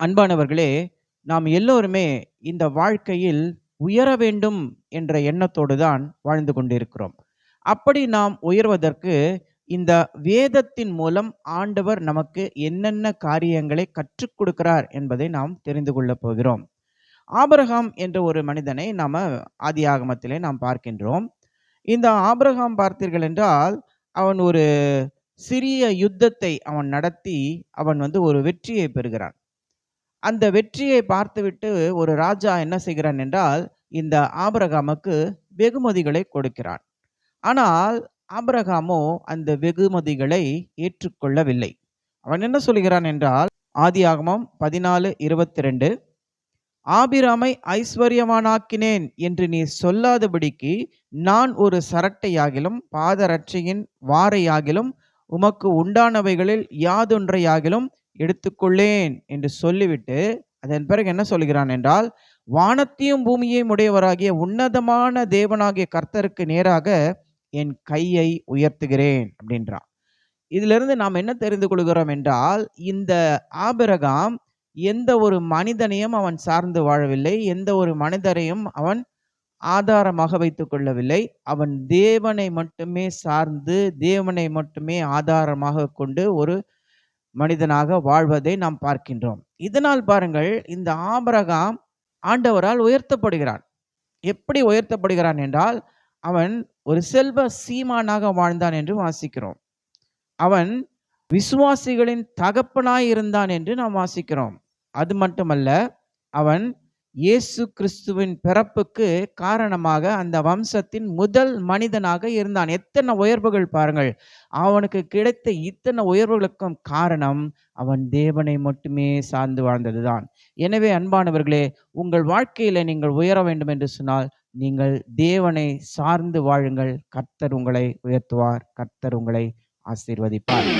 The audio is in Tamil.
அன்பானவர்களே, நாம் எல்லோருமே இந்த வாழ்க்கையில் உயர வேண்டும் என்ற எண்ணத்தோடு தான் வாழ்ந்து கொண்டிருக்கிறோம். அப்படி நாம் உயர்வதற்கு இந்த வேதத்தின் மூலம் ஆண்டவர் நமக்கு என்னென்ன காரியங்களை கற்றுக் கொடுக்கிறார் என்பதை நாம் தெரிந்து கொள்ளப் போகிறோம். ஆபிரகாம் என்ற ஒரு மனிதனை ஆதியாகமத்திலே நாம் பார்க்கின்றோம். இந்த ஆபிரகாம் பார்த்தீர்கள் என்றால், அவன் ஒரு சிறிய யுத்தத்தை அவன் நடத்தி ஒரு வெற்றியை பெறுகிறான். அந்த வெற்றியை பார்த்துவிட்டு ஒரு ராஜா என்ன செய்கிறான் என்றால், இந்த ஆபிரகாமுக்கு வெகுமதிகளை கொடுக்கிறான். ஆனால் ஆபிரகாமோ அந்த வெகுமதிகளை ஏற்றுக்கொள்ளவில்லை. அவன் என்ன சொல்கிறான் என்றால், ஆதியாகமம் 14:22, ஆபிராமை ஐஸ்வர்யவானாக்கினேன் என்று நீ சொல்லாதபடிக்கு நான் ஒரு சரட்டையாகிலும் பாதரட்சையின் வாரையாகிலும் உமக்கு உண்டானவைகளில் யாதொன்றையாகிலும் எடுத்துக்கொள்ளேன் என்று சொல்லிவிட்டு, அதன் பிறகு என்ன சொல்கிறான் என்றால், வானத்தையும் பூமியையும் உடையவராகிய உன்னதமான தேவனாகிய கர்த்தருக்கு நேராக என் கையை உயர்த்துகிறேன் அப்படின்றான். இதிலிருந்து நாம் என்ன தெரிந்து கொள்கிறோம் என்றால், இந்த ஆபிரகாம் எந்த ஒரு மனிதனையும் அவன் சார்ந்து வாழவில்லை. எந்த ஒரு மனிதரையும் அவன் ஆதாரமாக வைத்துக் கொள்ளவில்லை. அவன் தேவனை மட்டுமே சார்ந்து, தேவனை மட்டுமே ஆதாரமாக கொண்டு ஒரு மனிதனாக வாழ்வதை நாம் பார்க்கின்றோம். இதனால் பாருங்கள், இந்த ஆபிரகாம் ஆண்டவரால் உயர்த்தப்படுகிறான். எப்படி உயர்த்தப்படுகிறான் என்றால், அவன் ஒரு செல்வ சீமானாக வாழ்ந்தான் என்று வாசிக்கிறோம். அவன் விசுவாசிகளின் தகப்பனாய் இருந்தான் என்று நாம் வாசிக்கிறோம். அது மட்டுமல்ல, அவன் இயேசு கிறிஸ்துவின் பிறப்புக்கு காரணமாக அந்த வம்சத்தின் முதல் மனிதனாக இருந்தான். எத்தனை உயர்வுகள் பாருங்கள்! அவனுக்கு கிடைத்த இத்தனை உயர்வுகளுக்கும் காரணம் அவன் தேவனை மட்டுமே சார்ந்து வாழ்ந்ததுதான். எனவே அன்பானவர்களே, உங்கள் வாழ்க்கையில நீங்கள் உயர வேண்டும் என்று சொன்னால், நீங்கள் தேவனை சார்ந்து வாழுங்கள். கர்த்தர் உங்களை உயர்த்துவார். கர்த்தர் உங்களை ஆசீர்வதிப்பார்.